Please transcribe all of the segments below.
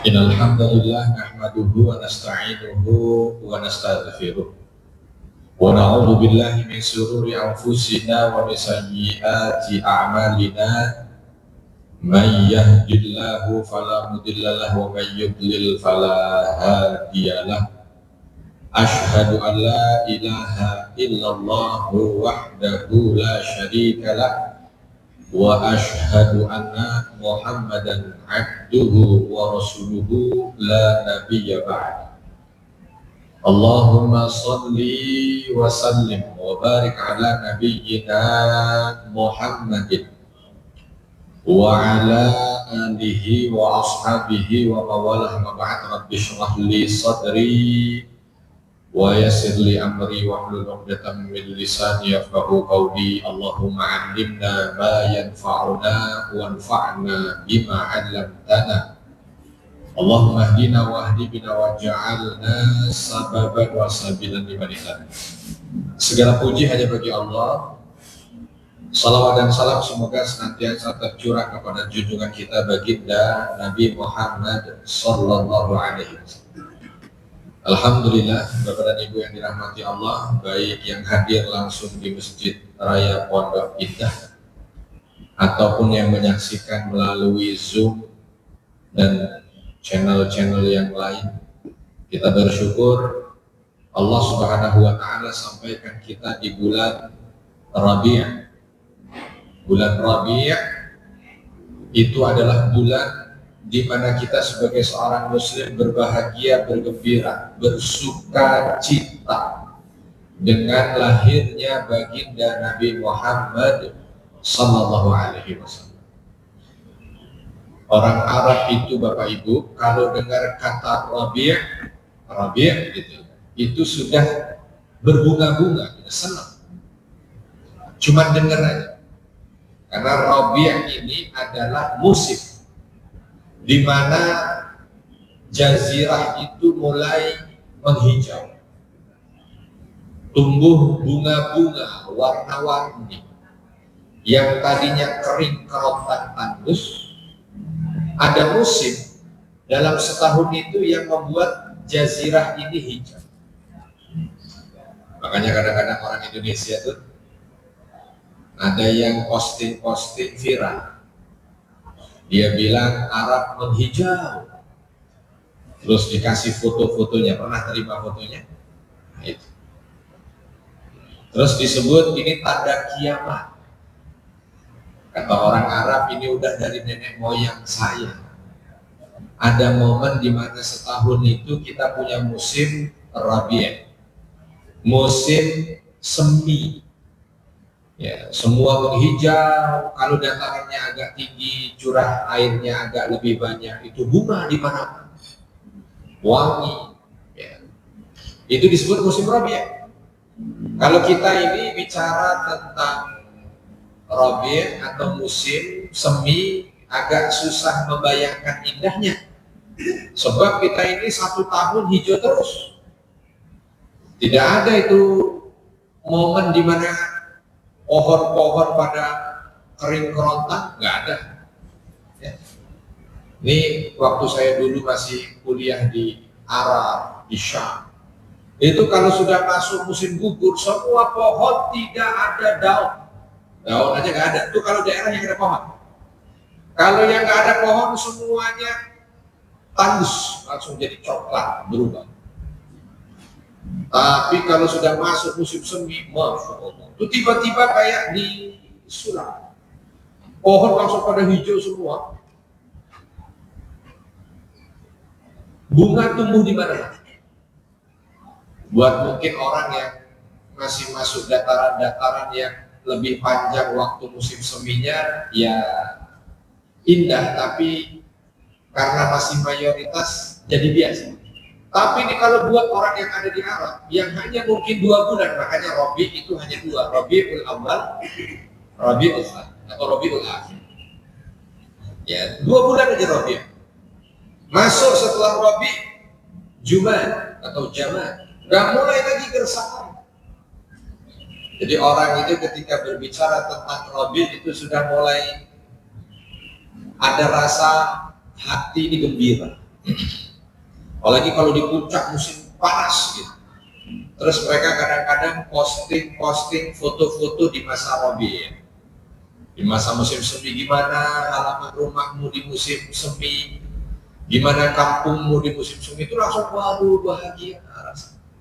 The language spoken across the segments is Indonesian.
Innal hamdalillah nahmaduhu wa nasta'inuhu wa nastaghfiruh wa na'udzu billahi min shururi anfusina wa min sayyiati a'malina may yahdihillahu fala mudilla lahu wa may yudlil fala hadiyalah. Asyhadu an la ilaha illallah wahdahu la syarika lah wa asyhadu anna Muhammadan abduhu wa rasuluhu la nabiyya ba'd. Allahumma salli wa sallim wa barik ala nabiyyina Muhammadin wa ala alihi wa ashabihi wa mawalah ma ba'd. Rabbi shrah li sadri wa yassir li amri wa hlul 'uqdatam min lisani yafqahu qawli. Allahumma 'allimna ma yanfa'una wanfa'na bima 'allamtana. Allahumma hdina wa hdi bina waj'alna sababan wa sabilan liman ihtada. Segala puji hanya bagi Allah. Salawat dan salam semoga senantiasa tercurah kepada junjungan kita baginda Nabi Muhammad sallallahu alaihi wasallam. Alhamdulillah, Bapak dan Ibu yang dirahmati Allah, baik yang hadir langsung di Masjid Raya Pondok Indah ataupun yang menyaksikan melalui Zoom dan channel-channel yang lain, kita bersyukur Allah Subhanahu wa Ta'ala sampaikan kita di bulan Rabi'. Bulan Rabi' itu adalah bulan di mana kita sebagai seorang muslim berbahagia, bergembira, bersuka cita dengan lahirnya baginda Nabi Muhammad sallallahu alaihi wasallam. Orang Arab itu Bapak Ibu kalau dengar kata Rabi' itu sudah berbunga-bunga, sudah senang. Cuma dengar aja. Karena Rabi' ini adalah musim di mana jazirah itu mulai menghijau, tumbuh bunga-bunga warna-warni yang tadinya kering kerontang tandus. Ada musim dalam setahun itu yang membuat jazirah ini hijau. Makanya kadang-kadang orang Indonesia tuh ada yang posting viral. Dia bilang Arab menghijau, terus dikasih foto-fotonya. Pernah terima fotonya? Nah, itu. Terus disebut ini tanda kiamat. Kata orang Arab, ini udah dari nenek moyang saya. Ada momen di mana setahun itu kita punya musim Rabi', musim semi. Ya, semua menghijau. Kalau datarannya agak tinggi, curah airnya agak lebih banyak, itu bunga di mana wangi. Ya. Itu disebut musim Rabi'. Kalau kita ini bicara tentang Rabi' atau musim semi, agak susah membayangkan indahnya. Sebab kita ini 1 tahun hijau terus. Tidak ada itu momen di mana pohon-pohon pada kering kerontang, nggak ada. Ya. Ini waktu saya dulu masih kuliah di Arab, di Syam. Itu kalau sudah masuk musim gugur, semua pohon tidak ada daun. Daun aja nggak ada. Itu kalau daerah yang ada pohon. Kalau yang nggak ada pohon, semuanya tandus, langsung jadi coklat, berubah. Tapi kalau sudah masuk musim semi, Masya Allah, itu tiba-tiba kayak di sulap, pohon langsung pada hijau semua. Bunga tumbuh di mana? Buat mungkin orang yang masih masuk dataran-dataran yang lebih panjang waktu musim seminya, ya indah, tapi karena masih mayoritas jadi biasa. Tapi ini kalau buat orang yang ada di Arab, yang hanya mungkin 2 bulan, makanya Rabi' itu hanya 2, Rabi'ul Awal, Rabi'ul Tsani, atau Rabi'ul Akhir. Ya, 2 bulan aja Rabi'. Masuk setelah Rabi', Jumad atau Jamad, udah mulai lagi gersang. Jadi orang itu ketika berbicara tentang Rabi' itu sudah mulai ada rasa hati ini gembira. Apalagi kalau di puncak musim panas gitu. Terus mereka kadang-kadang posting foto-foto di masa Rabi', di masa musim semi. Gimana halaman rumahmu di musim semi, gimana kampungmu di musim semi, itu langsung waduh bahagia.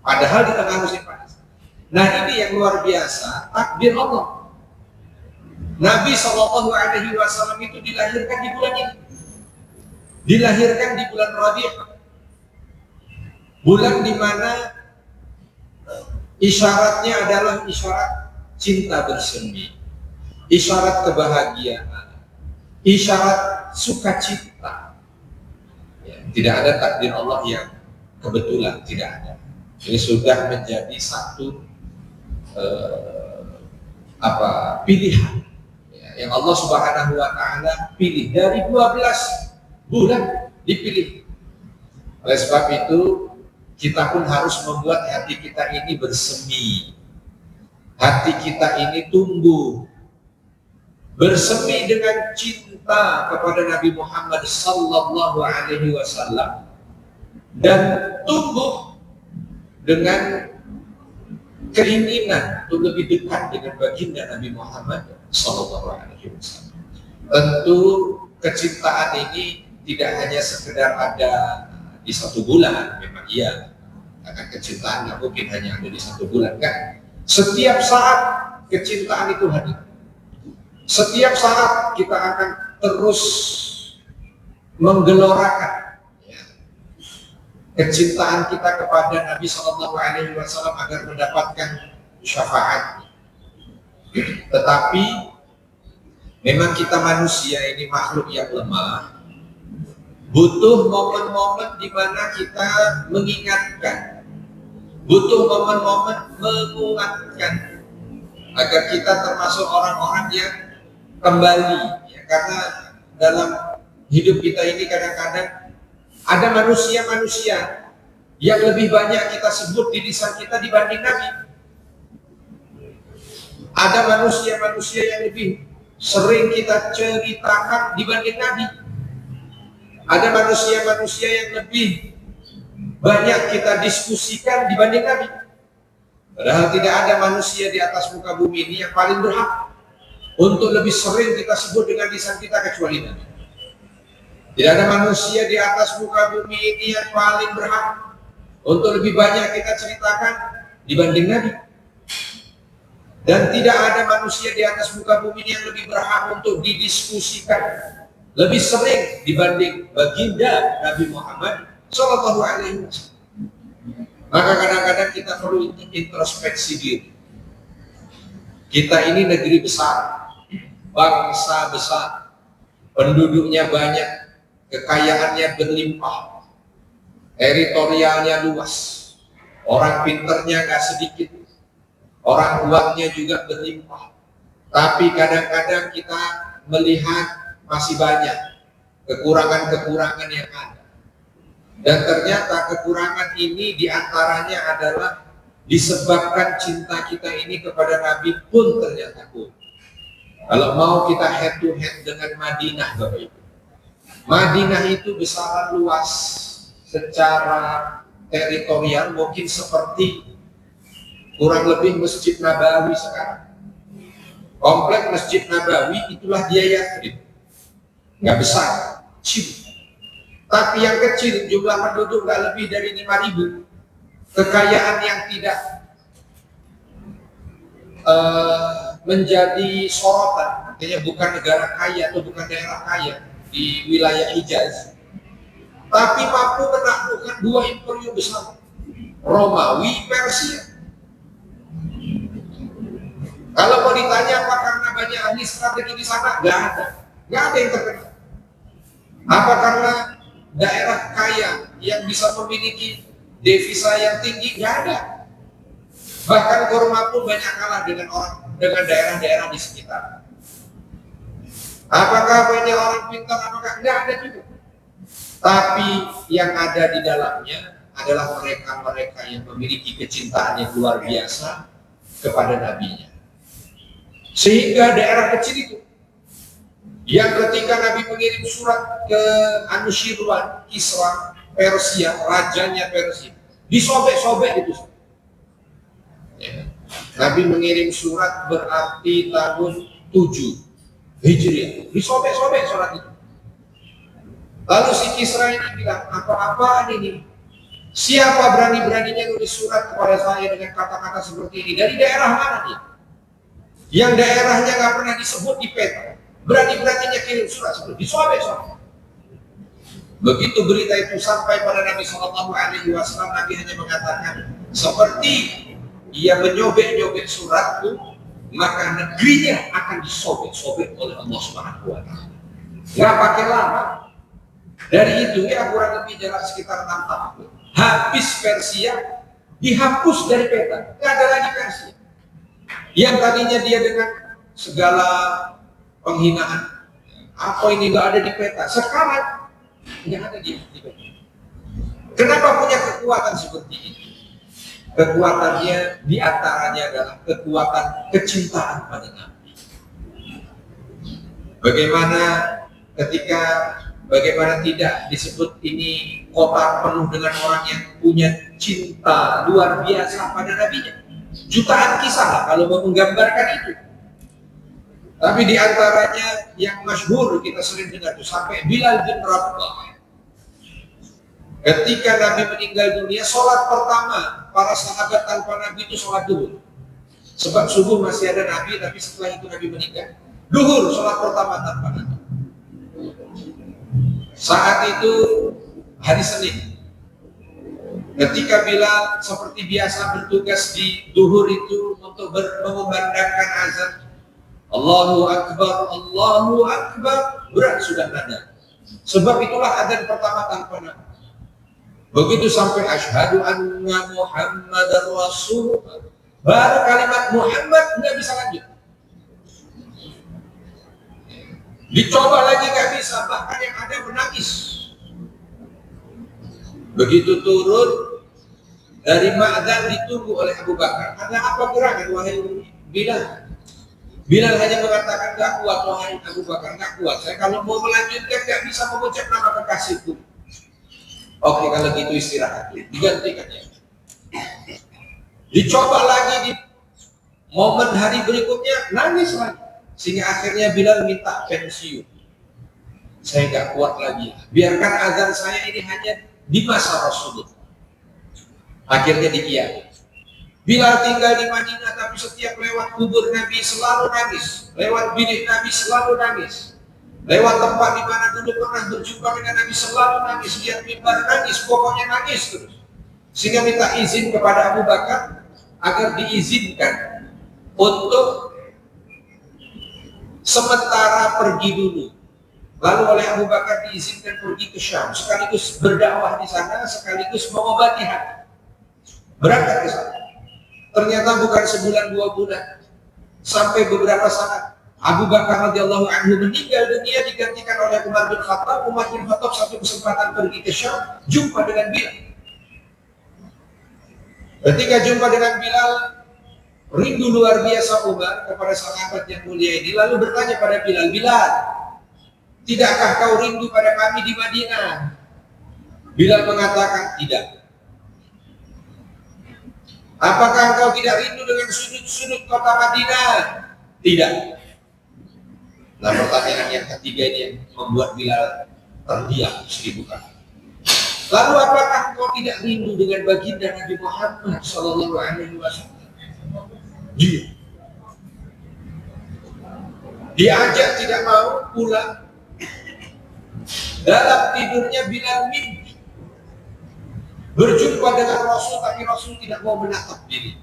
Padahal di tengah musim panas. Nah ini yang luar biasa, takdir Allah. Nabi SAW itu dilahirkan di bulan ini, dilahirkan di bulan Rabi', bulan di mana isyaratnya adalah isyarat cinta bersemi, isyarat kebahagiaan, isyarat sukacita. Ya, tidak ada takdir Allah yang kebetulan, tidak ada. Ini sudah menjadi satu pilihan ya, yang Allah Subhanahu wa Ta'ala pilih dari 12 bulan dipilih. Oleh sebab itu kita pun harus membuat hati kita ini bersemi, hati kita ini tumbuh bersemi dengan cinta kepada Nabi Muhammad Sallallahu Alaihi Wasallam dan tumbuh dengan keinginan untuk lebih dekat dengan baginda Nabi Muhammad Sallallahu Alaihi Wasallam. Tentu kecintaan ini tidak hanya sekedar ada di satu bulan, memang iya, karena kecintaan nggak mungkin hanya ada di satu bulan, kan? Setiap saat kecintaan itu hadir. Setiap saat kita akan terus menggelorakan ya, kecintaan kita kepada Nabi Sallallahu Alaihi Wasallam agar mendapatkan syafaat. Tetapi memang kita manusia ini makhluk yang lemah, butuh momen-momen di mana kita mengingatkan, butuh momen-momen menguatkan agar kita termasuk orang-orang yang kembali ya, karena dalam hidup kita ini kadang-kadang ada manusia-manusia yang lebih banyak kita sebut di lisan kita dibanding Nabi. Ada manusia-manusia yang lebih sering kita ceritakan dibanding Nabi. Ada manusia-manusia yang lebih banyak kita diskusikan dibanding Nabi. Padahal tidak ada manusia di atas muka bumi ini yang paling berhak untuk lebih sering kita sebut dengan lisan kita kecuali Nabi. Tidak ada manusia di atas muka bumi ini yang paling berhak untuk lebih banyak kita ceritakan dibanding Nabi. Dan tidak ada manusia di atas muka bumi ini yang lebih berhak untuk didiskusikan lebih sering dibanding baginda Nabi Muhammad Sallallahu Alaihi Wasallam. Maka kadang-kadang kita perlu introspeksi diri. Kita ini negeri besar, bangsa besar, penduduknya banyak, kekayaannya berlimpah, teritorialnya luas, orang pinternya nggak sedikit, orang kuatnya juga berlimpah. Tapi kadang-kadang kita melihat masih banyak kekurangan-kekurangan yang ada. Dan ternyata kekurangan ini diantaranya adalah disebabkan cinta kita ini kepada Nabi pun ternyata pun. Kalau mau kita head to head dengan Madinah, Bapak Ibu, Madinah itu besaran luas secara teritorial mungkin seperti kurang lebih Masjid Nabawi sekarang. Komplek Masjid Nabawi itulah dia Yathrib. Nggak besar, kecil. Tapi yang kecil, jumlah penduduk nggak lebih dari 5.000. Kekayaan yang tidak menjadi sorotan, artinya bukan negara kaya atau bukan daerah kaya di wilayah Hijaz, tapi mampu menaklukkan dua imperium besar, Romawi, Persia. Kalau mau ditanya apa karena banyak ahli strategi di sana, nggak ada yang terkenal. Apa karena daerah kaya yang bisa memiliki devisa yang tinggi? Nggak ada. Bahkan Kurma pun banyak kalah dengan daerah-daerah di sekitar. Apakah banyak orang pintar? Apakah nggak ada juga? Tapi yang ada di dalamnya adalah mereka-mereka yang memiliki kecintaan yang luar biasa kepada Nabi-Nya. Sehingga daerah kecil itu yang ketika Nabi mengirim surat ke Anushirwan, Kisra, Persia, rajanya Persia, disobek-sobek itu. Ya. Nabi mengirim surat berarti tahun 7 Hijriah, disobek-sobek surat itu. Lalu si Kisra ini bilang, apa-apaan ini? Siapa berani-beraninya nulis surat kepada saya dengan kata-kata seperti ini? Dari daerah mana dia? Yang daerahnya nggak pernah disebut di peta, berani-beraninya kirim surat seperti disobek-sobek. Begitu berita itu sampai pada Nabi Shallallahu Alaihi Wasallam, Nabi hanya mengatakan seperti ia menyobek-nyobek surat itu, maka negerinya akan disobek-sobek oleh Allah Subhanahu Wa Taala. Nggak pakai lama. Dari itu ya kurang lebih jarak sekitar 6 tahun. Habis Persia, dihapus dari peta, nggak ada lagi Persia. Yang tadinya dia dengan segala penghinaan, apa ini nggak ada di peta, sekarang nggak ada di peta. Kenapa punya kekuatan seperti ini? Kekuatannya diantaranya adalah kekuatan kecintaan pada Nabi. Bagaimana tidak disebut ini kota penuh dengan orang yang punya cinta luar biasa pada Nabinya. Jutaan kisah lah kalau mau menggambarkan itu. Tapi diantaranya yang masyhur kita sering dengar itu sampai Bilal bin Rabah. Ketika Nabi meninggal dunia, sholat pertama para sahabat tanpa Nabi itu sholat duhur. Sebab subuh masih ada Nabi, tapi setelah itu Nabi meninggal. Duhur sholat pertama tanpa Nabi. Saat itu hari Senin. Ketika Bilal seperti biasa bertugas di duhur itu untuk mengumandangkan azan, Allahu Akbar, Allahu Akbar, berat sudah nada. Sebab itulah azan pertama tanpa Nabi. Begitu sampai asyhadu anna Muhammadar Rasulullah, baru kalimat Muhammad nggak bisa lanjut. Dicoba lagi nggak bisa, bahkan yang ada menangis. Begitu turun dari ma'adzan ditunggu oleh Abu Bakar. Ada apa gerangan wahai Bilal? Bilal hanya mengatakan nggak kuat wahai Abu Bakar, nggak kuat. Saya kalau mau melanjutkan nggak bisa mengucap nama kekasihku. Oke, kalau gitu istirahat, digantikan ya. Dicoba lagi di momen hari berikutnya, nangis lagi. Sehingga akhirnya Bilal minta pensiun. Saya nggak kuat lagi. Biarkan azan saya ini hanya di masa Rasulullah. Akhirnya dikiai. Bilal tinggal di Madinah, tapi setiap lewat kubur Nabi selalu nangis. Lewat bilik Nabi selalu nangis. Lewat tempat di mana dulu pernah berjumpa dengan Nabi selalu nangis, lihat mimbar nangis, pokoknya nangis terus. Sehingga minta izin kepada Abu Bakar agar diizinkan untuk sementara pergi dulu. Lalu oleh Abu Bakar diizinkan pergi ke Syam, sekaligus berdakwah di sana, sekaligus mengobati hati. Berangkat ke sana. Ternyata bukan sebulan 2 bulan, sampai beberapa saat. Abu Bakar radhiyallahu anhu meninggal dunia, digantikan oleh Umar bin Khattab. Umar bin Khattab satu kesempatan pergi ke Syam, jumpa dengan Bilal. Ketika jumpa dengan Bilal, rindu luar biasa Umar kepada sahabat yang mulia ini, lalu bertanya pada Bilal, Bilal, tidakkah kau rindu pada kami di Madinah? Bilal mengatakan tidak. Apakah engkau tidak rindu dengan sudut-sudut kota Madinah? Tidak. Nah, pertanyaan yang ketiga ini yang membuat Bilal terdiam seribu kali. Lalu apakah engkau tidak rindu dengan baginda Nabi Muhammad Sallallahu Alaihi Wasallam? Dia diajak tidak mau pulang. Dalam tidurnya Bilal mimpi berjumpa dengan Rasul, tapi Rasul tidak mau menatap diri.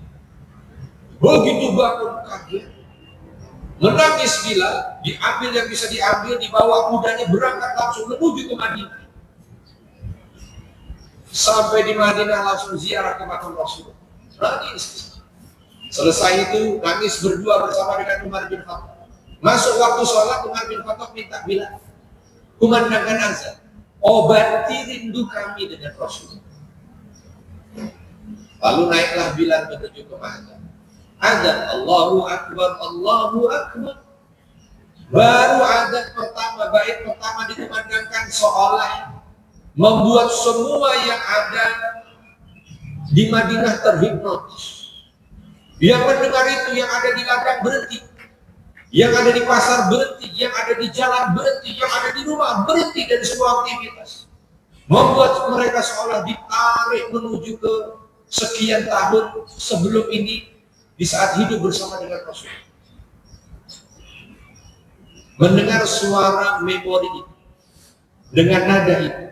Begitu bangun kaget, menangis Bilal, diambil yang bisa diambil, dibawa kudanya, berangkat langsung menuju ke Madinah. Sampai di Madinah langsung ziarah ke makam Rasul. Nangis. Selesai itu nangis berdua bersama dengan Umar bin Khattab. Masuk waktu sholat, Umar bin Khattab minta Bilal, kumandangkan azan, obati rindu kami dengan Rasul. Lalu naiklah Bilal menuju ke Madinah. Azan, Allahu Akbar, Allahu Akbar. Baru azan pertama, bait pertama dikumandangkan, seolah membuat semua yang ada di Madinah terhipnotis. Yang mendengar itu, yang ada di ladang berhenti, yang ada di pasar berhenti, yang ada di jalan berhenti, yang ada di rumah berhenti dari semua aktivitas. Membuat mereka seolah ditarik menuju ke sekian tahun sebelum ini, di saat hidup bersama dengan Rasul. Mendengar suara memori itu, dengan nada itu,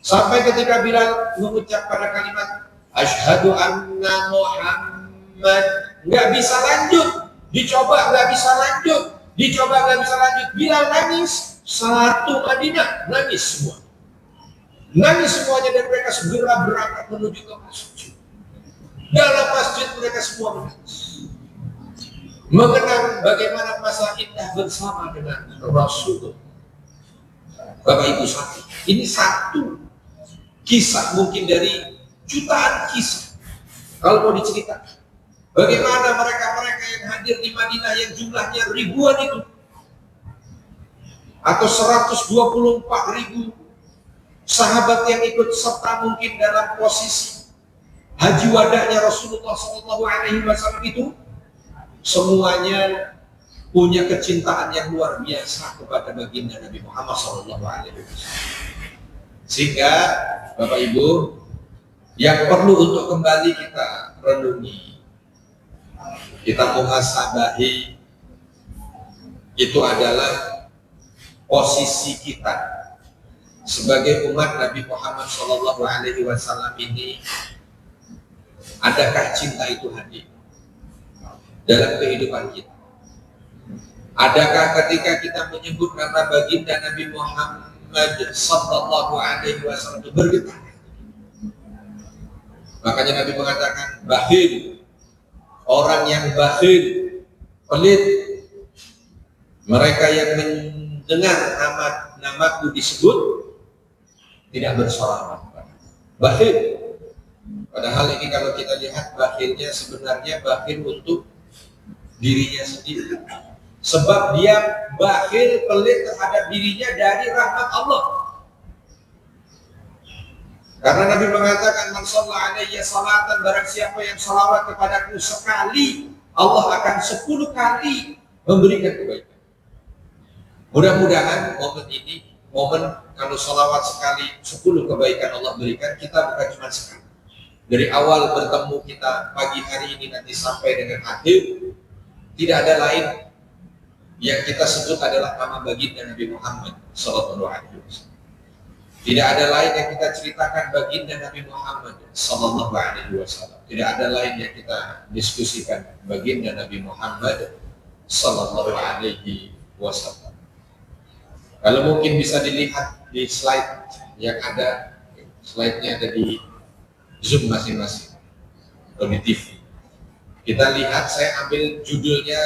sampai ketika Bilal mengucap pada kalimat asyhadu anna Muhammad, nggak bisa lanjut, dicoba nggak bisa lanjut, dicoba nggak bisa lanjut, Bilal nangis, satu Madinah nangis semua, nangis semuanya, dan mereka segera berangkat menuju ke masjid. Dalam masjid mereka semua menangis, mengenang bagaimana masa indah bersama dengan Rasul. Bapak Ibu, ini satu kisah mungkin dari jutaan kisah kalau mau diceritakan. Bagaimana mereka-mereka yang hadir di Madinah yang jumlahnya ribuan itu, atau 124.000 sahabat yang ikut serta mungkin dalam posisi haji wadahnya Rasulullah SAW itu, semuanya punya kecintaan yang luar biasa kepada baginda Nabi Muhammad SAW. Sehingga Bapak Ibu, yang perlu untuk kembali kita renungi, kita muhasabahi, itu adalah posisi kita sebagai umat Nabi Muhammad SAW ini. Adakah cinta itu hadir dalam kehidupan kita? Adakah ketika kita menyebut nama baginda Nabi Muhammad sallallahu alaihi wasallam itu bergetar? Makanya Nabi mengatakan bakhil, orang yang bakhil, pelit, mereka yang mendengar namaku disebut tidak bersolawat. Bakhil. Padahal ini kalau kita lihat bakhilnya sebenarnya bakhil untuk dirinya sendiri. Sebab dia bakhil, pelit terhadap dirinya dari rahmat Allah. Karena Nabi mengatakan man shalla alayya salatan, barang siapa yang salawat kepadaku sekali, Allah akan 10 kali memberikan kebaikan. Mudah-mudahan momen ini, momen kalau salawat sekali 10 kebaikan Allah berikan, kita bukan cuma sekali. Dari awal bertemu kita pagi hari ini nanti sampai dengan akhir, tidak ada lain yang kita sebut adalah nama baginda Nabi Muhammad sallallahu alaihi wasallam. Tidak ada lain yang kita ceritakan baginda Nabi Muhammad sallallahu alaihi wasallam. Tidak ada lain yang kita diskusikan baginda Nabi Muhammad sallallahu alaihi wasallam. Kalau mungkin bisa dilihat di slide yang ada, slide-nya ada di Zoom masing-masing atau di TV. Kita lihat, saya ambil judulnya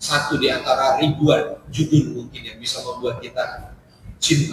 satu di antara ribuan judul mungkin yang bisa membuat kita cinta